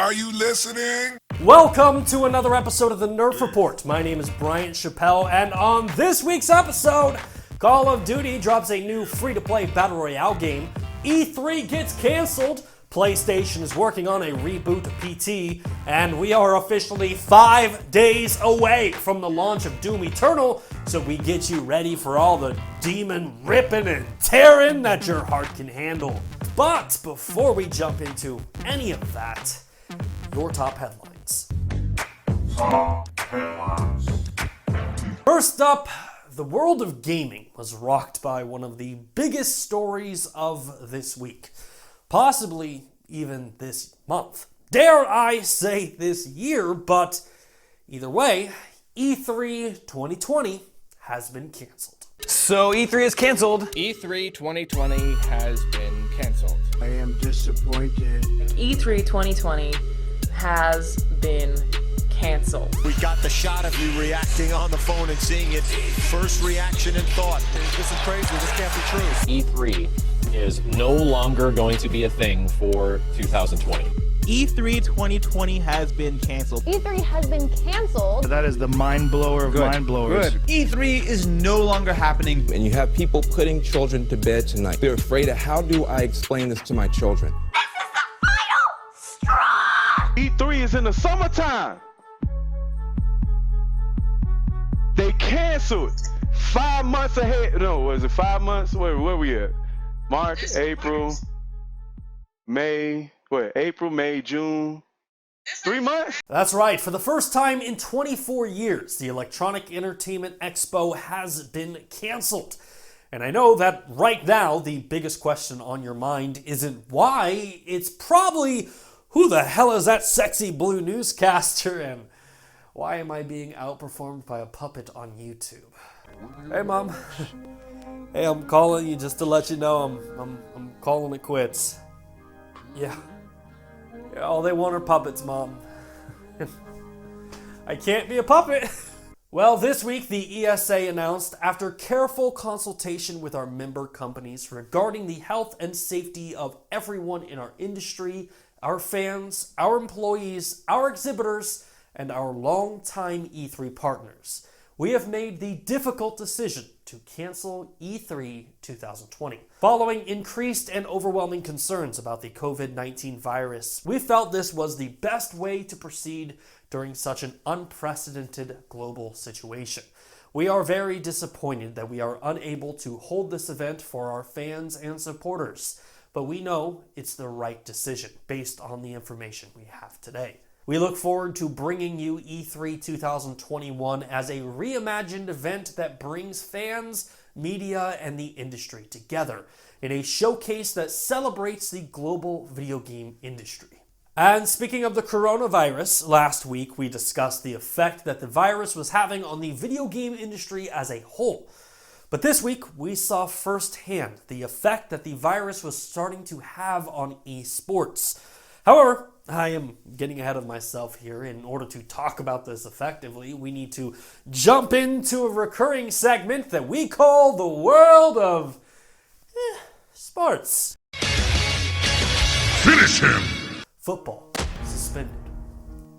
Are you listening? Welcome to another episode of the Nerf Report. My name is Bryant Chappelle, and on this week's episode, Call of Duty drops a new free-to-play Battle Royale game, E3 gets canceled, PlayStation is working on a reboot of PT, and we are officially 5 days away from the launch of Doom Eternal, so we get you ready for all the demon ripping and tearing that your heart can handle. But before we jump into any of that, your top headlines. First up, the world of gaming was rocked by one of the biggest stories of this week. Possibly even this month. Dare I say this year, but either way, E3 2020 has been canceled. So E3 is canceled. E3 2020 has been canceled. I am disappointed. E3 2020 has been canceled. We got the shot of you reacting on the phone and seeing it. First reaction and thought, this is crazy, this can't be true. E3 is no longer going to be a thing for 2020. E3 2020 has been canceled. E3 has been canceled. That is the mind blower of mind blowers. Good. E3 is no longer happening. And you have people putting children to bed tonight. They're afraid of, how do I explain this to my children? This is the final straw! E3 is in the summertime. They canceled 5 months ahead. No, was it 5 months? Where we at? March, April, May. April, May, June. 3 months? That's right. For the first time in 24 years, the Electronic Entertainment Expo has been canceled. And I know that right now, the biggest question on your mind isn't why. It's probably, who the hell is that sexy blue newscaster? And why am I being outperformed by a puppet on YouTube? Hey, Mom. Hey, I'm calling you just to let you know I'm calling it quits. Yeah, all they want are puppets, Mom. I can't be a puppet. Well, this week the ESA announced, after careful consultation with our member companies regarding the health and safety of everyone in our industry, our fans, our employees, our exhibitors, and our longtime E3 partners, we have made the difficult decision to cancel E3 2020. Following increased and overwhelming concerns about the COVID-19 virus, we felt this was the best way to proceed during such an unprecedented global situation. We are very disappointed that we are unable to hold this event for our fans and supporters, but we know it's the right decision based on the information we have today. We look forward to bringing you E3 2021 as a reimagined event that brings fans, media, and the industry together in a showcase that celebrates the global video game industry. And speaking of the coronavirus, last week we discussed the effect that the virus was having on the video game industry as a whole. But this week we saw firsthand the effect that the virus was starting to have on esports. However, I am getting ahead of myself here. In order to talk about this effectively, we need to jump into a recurring segment that we call the world of sports. Finish him! Football, suspended.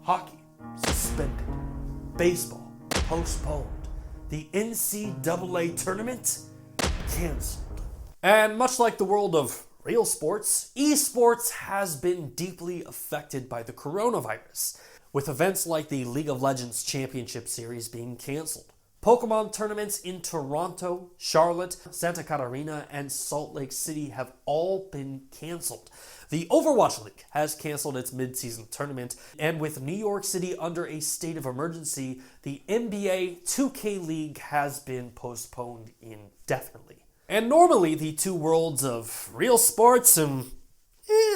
Hockey, suspended. Baseball, postponed. The NCAA tournament, canceled. And much like the world of real sports, esports has been deeply affected by the coronavirus, with events like the League of Legends Championship Series being canceled. Pokemon tournaments in Toronto, Charlotte, Santa Catarina, and Salt Lake City have all been canceled. The Overwatch League has canceled its mid-season tournament, and with New York City under a state of emergency, the NBA 2K League has been postponed indefinitely. And normally the two worlds of real sports and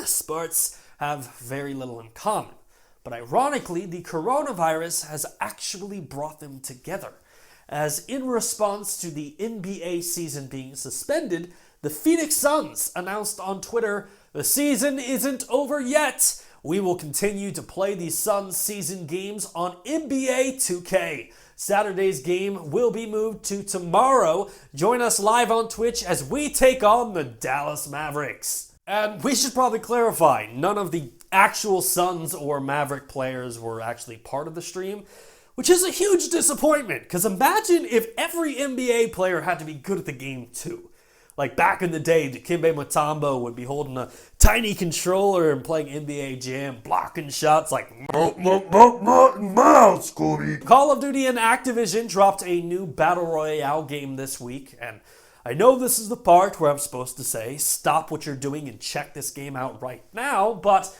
sports have very little in common. But ironically, the coronavirus has actually brought them together, as in response to the NBA season being suspended, the Phoenix Suns announced on Twitter, "The season isn't over yet. We will continue to play the Suns season games on NBA 2K. Saturday's game will be moved to tomorrow. Join us live on Twitch as we take on the Dallas Mavericks." And we should probably clarify, none of the actual Suns or Maverick players were actually part of the stream, which is a huge disappointment, because imagine if every NBA player had to be good at the game too. Like back in the day, Dikembe Mutombo would be holding a tiny controller and playing NBA Jam, blocking shots like Call of Duty and Activision dropped a new Battle Royale game this week, and I know this is the part where I'm supposed to say, stop what you're doing and check this game out right now, but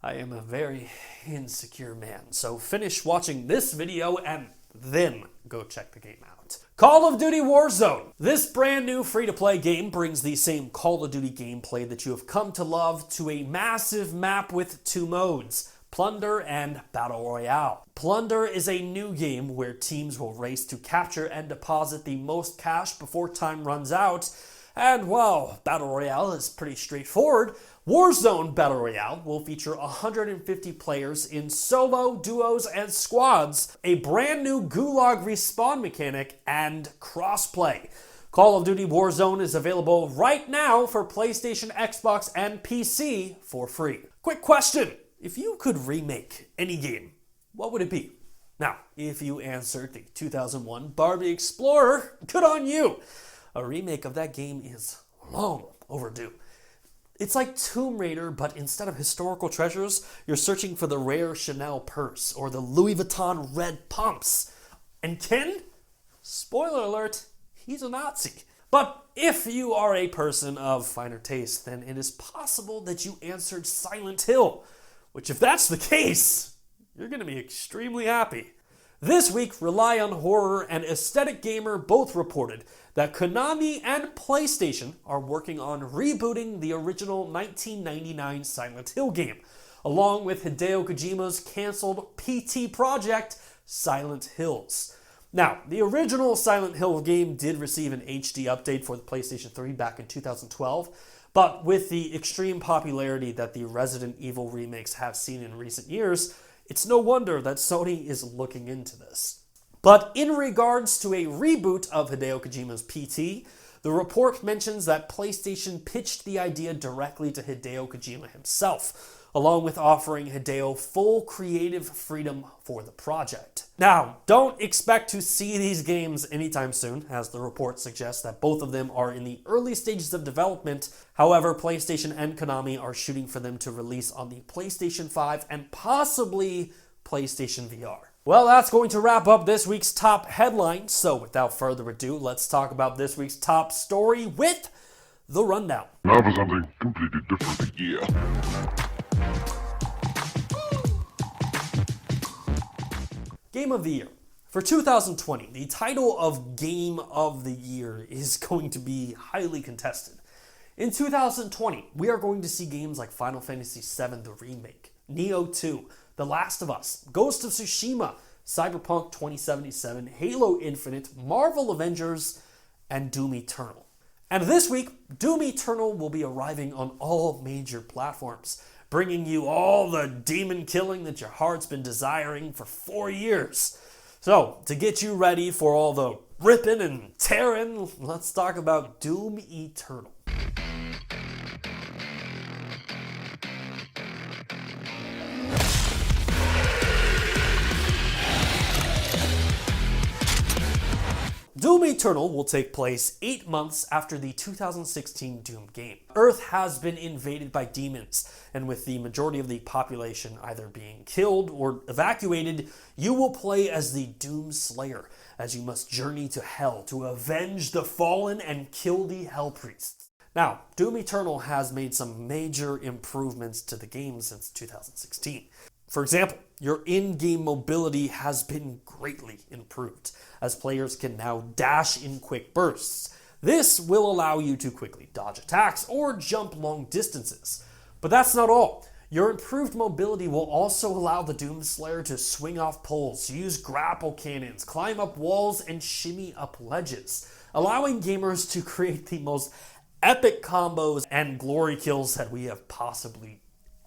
I am a very insecure man, so finish watching this video and then go check the game out. Call of Duty Warzone. This brand new free-to-play game brings the same Call of Duty gameplay that you have come to love to a massive map with two modes, Plunder and Battle Royale. Plunder is a new game where teams will race to capture and deposit the most cash before time runs out, and while Battle Royale is pretty straightforward, Warzone Battle Royale will feature 150 players in solo, duos, and squads, a brand new Gulag respawn mechanic, and crossplay. Call of Duty Warzone is available right now for PlayStation, Xbox, and PC for free. Quick question, if you could remake any game, what would it be? Now, if you answered the 2001 Barbie Explorer, good on you! A remake of that game is long overdue. It's like Tomb Raider, but instead of historical treasures, you're searching for the rare Chanel purse or the Louis Vuitton red pumps. And Ken? Spoiler alert, he's a Nazi. But if you are a person of finer taste, then it is possible that you answered Silent Hill, which if that's the case, you're going to be extremely happy. This week, Rely on Horror and Aesthetic Gamer both reported that Konami and PlayStation are working on rebooting the original 1999 Silent Hill game, along with Hideo Kojima's canceled PT project, Silent Hills. Now, the original Silent Hill game did receive an HD update for the PlayStation 3 back in 2012, but with the extreme popularity that the Resident Evil remakes have seen in recent years, it's no wonder that Sony is looking into this. But in regards to a reboot of Hideo Kojima's PT, the report mentions that PlayStation pitched the idea directly to Hideo Kojima himself, along with offering Hideo full creative freedom for the project. Now, don't expect to see these games anytime soon, as the report suggests that both of them are in the early stages of development. However, PlayStation and Konami are shooting for them to release on the PlayStation 5 and possibly PlayStation VR. Well, that's going to wrap up this week's top headlines, so without further ado, let's talk about this week's top story with the rundown. Now for something completely different. Yeah. Game of the Year. For 2020, the title of Game of the Year is going to be highly contested. In 2020, we are going to see games like Final Fantasy VII The Remake, Nioh 2, The Last of Us, Ghost of Tsushima, Cyberpunk 2077, Halo Infinite, Marvel Avengers, and Doom Eternal. And this week, Doom Eternal will be arriving on all major platforms, bringing you all the demon killing that your heart's been desiring for 4 years. So, to get you ready for all the ripping and tearing, let's talk about Doom Eternal. Doom Eternal will take place 8 months after the 2016 Doom game. Earth has been invaded by demons, and with the majority of the population either being killed or evacuated, you will play as the Doom Slayer, as you must journey to Hell to avenge the fallen and kill the Hell Priests. Now, Doom Eternal has made some major improvements to the game since 2016. For example, your in-game mobility has been greatly improved, as players can now dash in quick bursts. This will allow you to quickly dodge attacks or jump long distances. But that's not all. Your improved mobility will also allow the Doom Slayer to swing off poles, use grapple cannons, climb up walls, and shimmy up ledges, allowing gamers to create the most epic combos and glory kills that we have possibly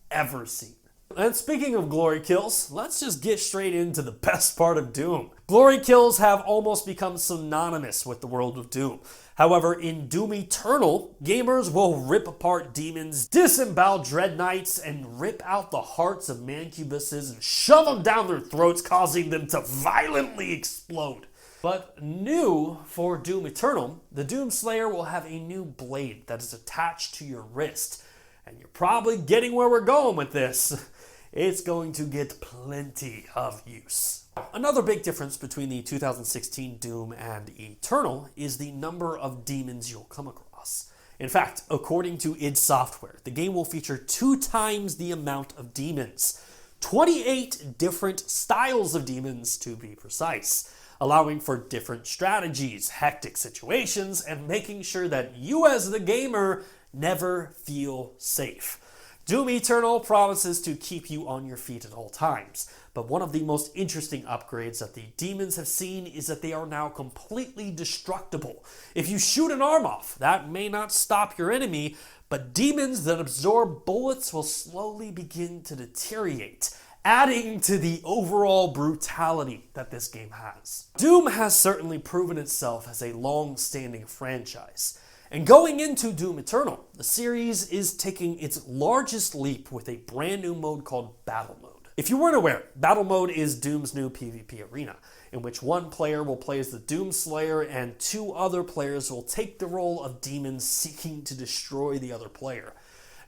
ever seen. And speaking of glory kills, let's just get straight into the best part of Doom. Glory kills have almost become synonymous with the world of Doom. However, in Doom Eternal, gamers will rip apart demons, disembowel dread knights, and rip out the hearts of mancubuses and shove them down their throats, causing them to violently explode. But new for Doom Eternal, the Doom Slayer will have a new blade that is attached to your wrist. And you're probably getting where we're going with this. It's going to get plenty of use. Another big difference between the 2016 Doom and Eternal is the number of demons you'll come across. In fact, according to id Software, the game will feature 2 times the amount of demons. 28 different styles of demons to be precise, allowing for different strategies, hectic situations, and making sure that you as the gamer never feel safe. Doom Eternal promises to keep you on your feet at all times, but one of the most interesting upgrades that the demons have seen is that they are now completely destructible. If you shoot an arm off, that may not stop your enemy, but demons that absorb bullets will slowly begin to deteriorate, adding to the overall brutality that this game has. Doom has certainly proven itself as a long-standing franchise. And going into Doom Eternal, the series is taking its largest leap with a brand new mode called Battle Mode. If you weren't aware, Battle Mode is Doom's new PvP arena, in which one player will play as the Doom Slayer and 2 other players will take the role of demons seeking to destroy the other player.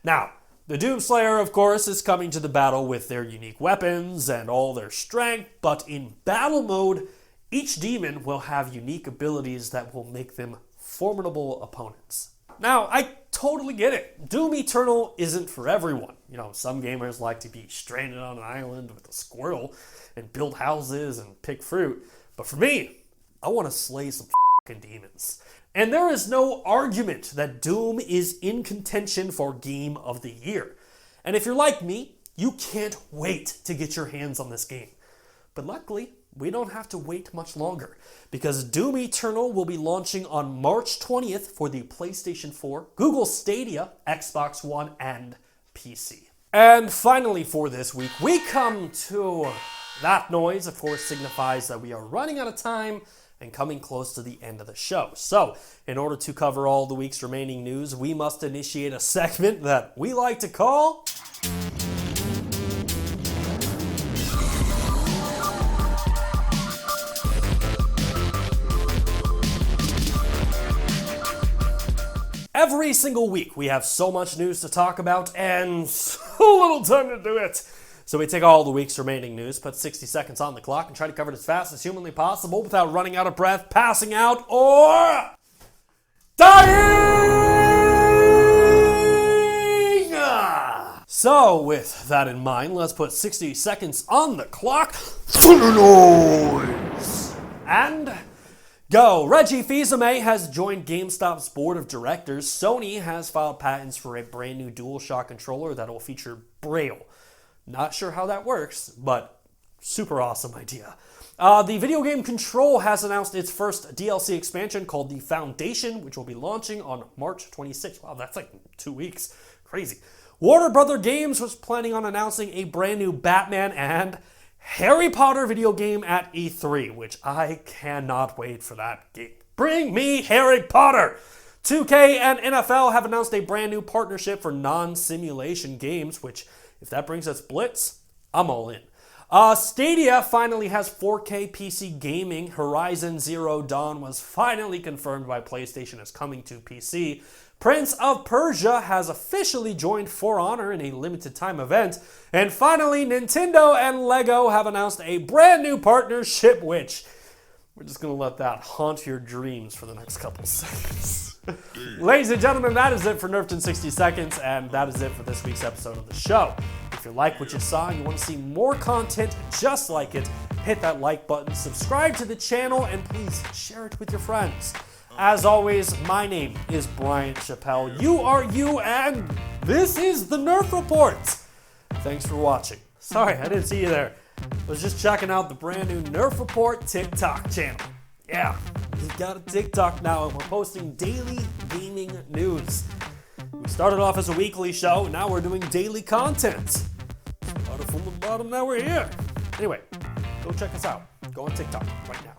Now, the Doom Slayer, of course, is coming to the battle with their unique weapons and all their strength, but in Battle Mode, each demon will have unique abilities that will make them formidable opponents. Now, I totally get it. Doom Eternal isn't for everyone. You know, some gamers like to be stranded on an island with a squirrel and build houses and pick fruit. But for me, I want to slay some fucking demons. And there is no argument that Doom is in contention for Game of the Year. And if you're like me, you can't wait to get your hands on this game. But luckily, we don't have to wait much longer, because Doom Eternal will be launching on March 20th for the PlayStation 4, Google Stadia, Xbox One, and PC. And finally for this week, we come to that noise, of course, signifies that we are running out of time and coming close to the end of the show. So, in order to cover all the week's remaining news, we must initiate a segment that we like to call... Every single week, we have so much news to talk about and so little time to do it. So we take all the week's remaining news, put 60 seconds on the clock, and try to cover it as fast as humanly possible without running out of breath, passing out, or dying! So, with that in mind, let's put 60 seconds on the clock. And... go! Reggie Fils-Aimé has joined GameStop's board of directors. Sony has filed patents for a brand new DualShock controller that will feature Braille. Not sure how that works, but super awesome idea. The video game Control has announced its first DLC expansion called The Foundation, which will be launching on March 26th. Wow, that's like 2 weeks. Crazy. Warner Brother Games was planning on announcing a brand new Batman and Harry Potter video game at E3, which I cannot wait for that game. Bring me Harry Potter! 2K and NFL have announced a brand new partnership for non-simulation games, which, if that brings us Blitz, I'm all in. Stadia finally has 4K PC gaming. Horizon Zero Dawn was finally confirmed by PlayStation as coming to PC. Prince of Persia has officially joined For Honor in a limited time event. And finally, Nintendo and LEGO have announced a brand new partnership, which we're just going to let that haunt your dreams for the next couple seconds. Ladies and gentlemen, that is it for Nerfed in 60 Seconds, and that is it for this week's episode of the show. If you like what you saw and you want to see more content just like it, hit that like button, subscribe to the channel, and please share it with your friends. As always, my name is Brian Chappelle. You are you, and this is the Nerf Report. Thanks for watching. Sorry, I didn't see you there. I was just checking out the brand new Nerf Report TikTok channel. Yeah, we've got a TikTok now, and we're posting daily gaming news. We started off as a weekly show, and now we're doing daily content. A lot about them, now we're here. Anyway, go check us out. Go on TikTok right now.